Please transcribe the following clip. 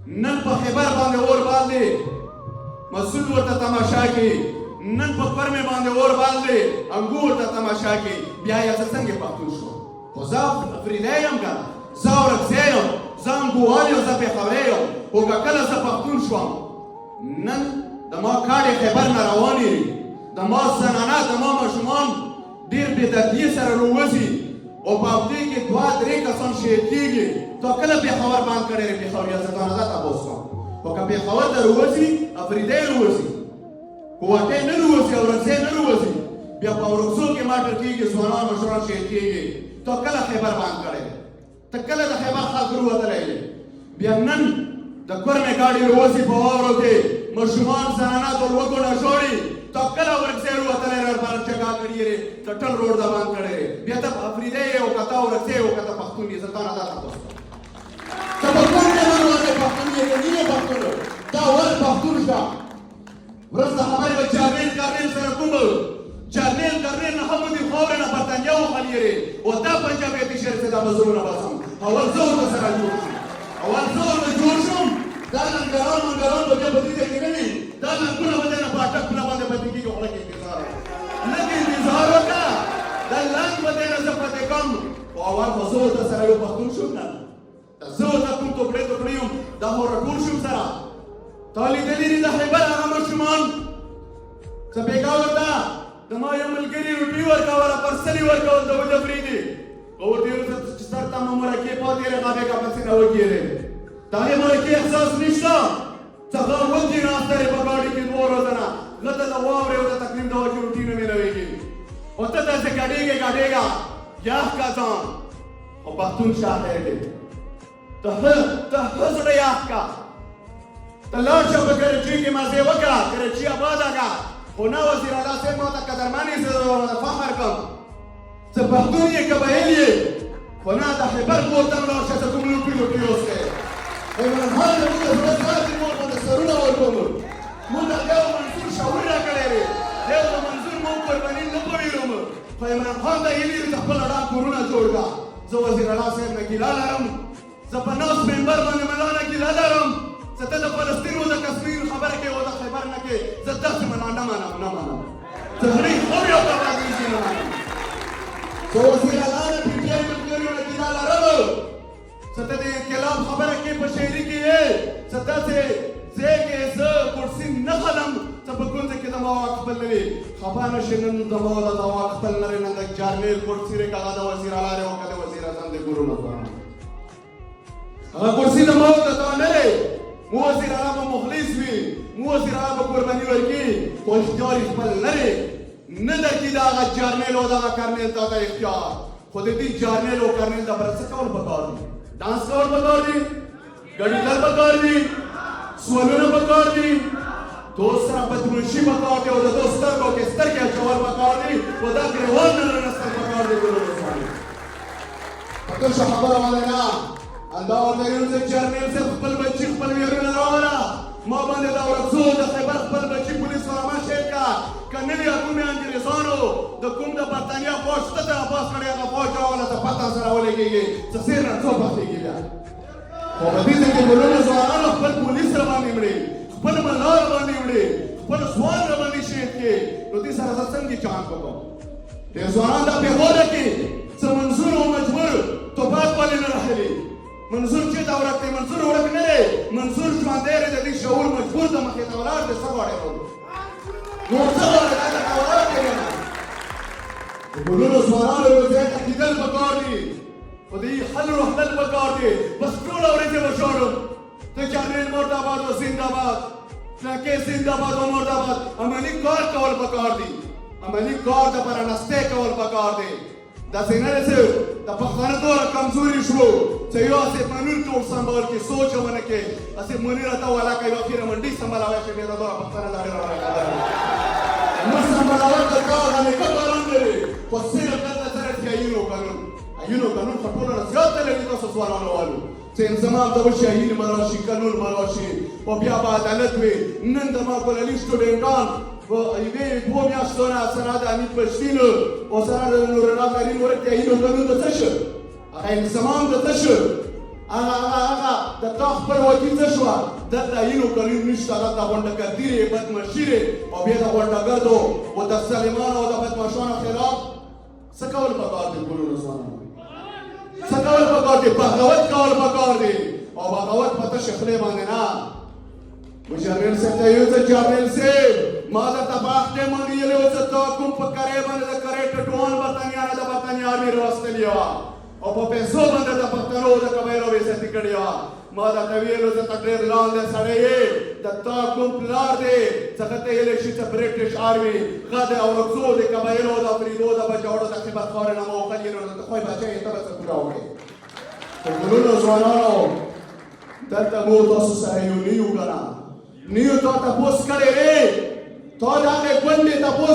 نن په خیبر باندې اور باندې مسعود ورته تماشا کوي، نن په پرمې باندې اور باندې انګور ته تماشا کوي. بیا یې زه څنګه پښتون شوم؟ خو زه افریدی یم که نه، زه اورکزی یم، زه انګوال یم، زه پېښوری یم. خو که کله زه پښتون شوم، نن د ما کاڼې خیبر نه روانې دي، د ما زنانه د ما ماشومان ډېر بې دردیې سره راوځي او په هفتې کې 2-3 کسان شهید کېږي. تا کله پېښور بند کړی دی؟ پېښوریا زه تا نه دا تپوس کوم. خو که پېښور ته راوځي، افریدی راوځي، کوټې نه راوځي، اورکزی نه راوځي، بیا په اورکزو کې ماټر کېږي، ځوانان مشران شهید کېږي. تا کله خیبر بند کړی دی؟ ته کله د خیبر خلک راوتلی دی؟ بیا نن د کورمې ګاډي راوځي په واورو کې، ماشومان زنانه د لوږو نه ژاړي. تا کله اورکزی راوتلی دی ورباندې چګا کړي دی، ته ټول روډ ده بند کړی دی. بیا ته افریدی یې او که ته اورکزی یې او که ته پښتون یې، زه تا نه دا تپوس کوم. ته پښتون یې نه ولې پښتون یې که نه یې پښتون؟ دا ولې پښتون شه؟ ورځ د خبرې به جرنیل کرنیل سره کوم جرنیل کرنیل نه هم دې خاورې نه برطانیه وخلیرې او دا پنجابیتي شعر چې دا به زړونه بسم. اول زه ورته سره جوړ شوم، اول زه ورته جوړ شوم. دا ننګرهار منګرهار به بیا په دې ځای کې نه وي، دا ننګونه به دی نه په اټک پله باندې پاتې کېږي. خو لږ انتظار لږ انتظار وکړه، دا لنګ به دی نه زه پاتې کړم. خو اول خو زه ورته سره یو پښتون شوم نه، زه ورته کوم ټوکړې ټوکړې یم، دا خو راټول شوم سره. تا لیدلي دي د خیبر هغه ماشومان څه بېګا ورته د ما یو ملګري روټي ورکوله، پرسلي ورکول د وجه فریدي. او ورته یې ویل چې سر ته مو مرکې پاتې دی، هغه بېګا پسې نه وکېږي. د هغې مرکې احساس نشته. څنګه ودې ناسته دی په ګاډي کې 2 ورځې نه، غته د واورې او د تکلیف د وجې روټي نه مېلوېږي. او ته داسې ګډېږې ګډېږه یخ که ځان خو پښتون شاعر دی. ته ښه زړه یخ که، ته لاړ شه په کراچۍ کې مزې وکړه، کراچۍ آباده که. خو نه وزیر اعلی صاحب ما ته قدرمن یې، زه فخر کوم څه پښتون یې که بهیل یې. خو نه د خیبر کور ته لاړ شه، څه کوم لوټي لوټي اوس دی. عمران خان د موږ د زړه ساتي، موږ باندې سرونه ورکوم. موږ د دیو منصور شعور راکړی دی، دیو د منظور موږ قرباني نه پوهېږم. خو عمران خان ته هیلي دي چې خپل اډان کورونه جوړ کړه. زه وزیر اعلی صاحب نه ګیله لرم، زه په ناست ممبر باندې ملا نه ګیله لرم. زه ته د فلسطین او د کشمیر خبره کې او د خیبر نه کې زه داسې ملا نه منم، نه منم. زه هغې خور یو ته راګرځي نه منم. زه وزیر اعلی نه پي ټي آی ملګریو نه ګیله لرم. زه ته د انقلاب خبره کې په شاعري کې یې، زه داسې ځای کې زه کرسي نه خلم ته په ګونځه کې د ما واک خپل نه وي. خفه نه شي نن د ما د واک خپل نه لري، نن د جرنیل کرسي دی که هغه د وزیر اعلی دی او که د وزیر اعظم دی. ګورونه ځوانان هغه کرسي د ما د تا نه دی. مو وزیر اعلی به مخلص وي، مو وزیر اعلی به قرباني ورکړي، خو اختیار یې خپل لري. نه درکړي د هغه جرنیل او د هغه کرنیل تا ته اختیار. خو د دې جرنیل او کرنیل دپاره څه کول پکار دي؟ ډانس کول پکار دي، ګډېدل پکار دي، سوالونه پکار دي، دوست سره بدمنشي پکار دي او د دوست سترګو کې سترګې اچول پکار دي او دا ګریوان نه رانستل پکار دي. ګلونه ځواني په تشه خبره باندې نه الله ورته ویل چې جرنیل صاحب خپل بچي خپل ویرونه راوړه، ما باندې د اورکزو د خیبر خپل بچي پولیس ورما شهید کا. که نه وي کومې انګریزانو د کوم د برطانیه فوج ته ته عباس کړی، هغه فوج راوله ته پته سره ولګېږي څه سیر نه څو پخېږي. بیا خو په دې ځای کې ګلونه ځوانانو خپل پولیس راباندې وړي، خپل ملا راباندې وړي، خپل ځوان راباندې شهید کړي. نو دې سره زه څنګه چانس وکړم؟ دې ځوانان دا پېښوره کې څه منظور او مجبور توپاک ولې نه راغلي؟ منظور چېرته ورک دی؟ منظور ورک نه دی، منظور ژوندی دی. د دې شعور مجبور ته مخې ته ولاړ دی. څه غواړې نور څه غواړې؟ دا درته ولاړ دی نه. د ګلونو ځوانانو یو ځای ته کېدل پکار دي، خو د یې حل وحلل پکار دي. بس ټوله ورځې به ژاړم ته جرنیل مرداباد و زنده‌باد، فلانکې زنده‌باد و مرداباد. عملي کار کول پکار دي، عملي کار دپاره نستې کول پکار دي. داسې نه دی چې د پښتانه دومره کمزوري شو چې یو هسې منیر ټول سنبال کړي، سوچ یې ونه کړي. هسې منیر ته ولاکه یوه خیره منډۍ سنبالوی شي، بیا د دغه پښتانه دا ډېره راغله. موږ سنبالول د کار د نیکه قانون لري، خو صرف دلته سره چې عین و قانون، عین و قانون خو ټوله نه زیات لري. تاسو ځوانانو والو چې انضمام ته وشي، عین به راشي، قانون به راشي او بیا به عدالت وي. نن د ما کولالي سټوډنټان په یوې 2 میاشتو نه سره د امید پشتین او سره د نورالله کریم ورته عین و قانون ته څه شو؟ هغه انضمام ته څه شو؟ هغه د تا خپلواکي څه شوه دلته اینو کلیم نشته دلته غونډګردي بدمشي او بیا د غونډګردو او د ظالمانو او د بدماشانو خلاف څه کول پکار دي ګلونو ځوانانو څه کول پکار دي بغاوت کول پکار دي او بغاوت په تشه خولې باندې نه مجرمین صاحب ته یو څه جرمین صاحب ما درته باختې منګیلې اوس ته کوم په کرې باندې د کرې ټټوان برتانیانه د برتانیا آرمي راوستلې وه او په پیسو باندې د پښتنو د قبایلو بېعزتي کړې وه ما درته ویلو زه ته ډېر لاندې سړی یې د تا کوم پلار دی څنګه ته ویلی شي چې برټش آرمي غد او رکزو د قبایلو د فریدو د بچاوړو د خیبر خوارې نه موخلي نو د خوی بچی یې ته به څه پوره وکړې خو ګلونو ځوانانو دلته مو تاسو سره یو نه یو که نه نیو تا تپوس کړی دی تا د هغې ګوندې تپوس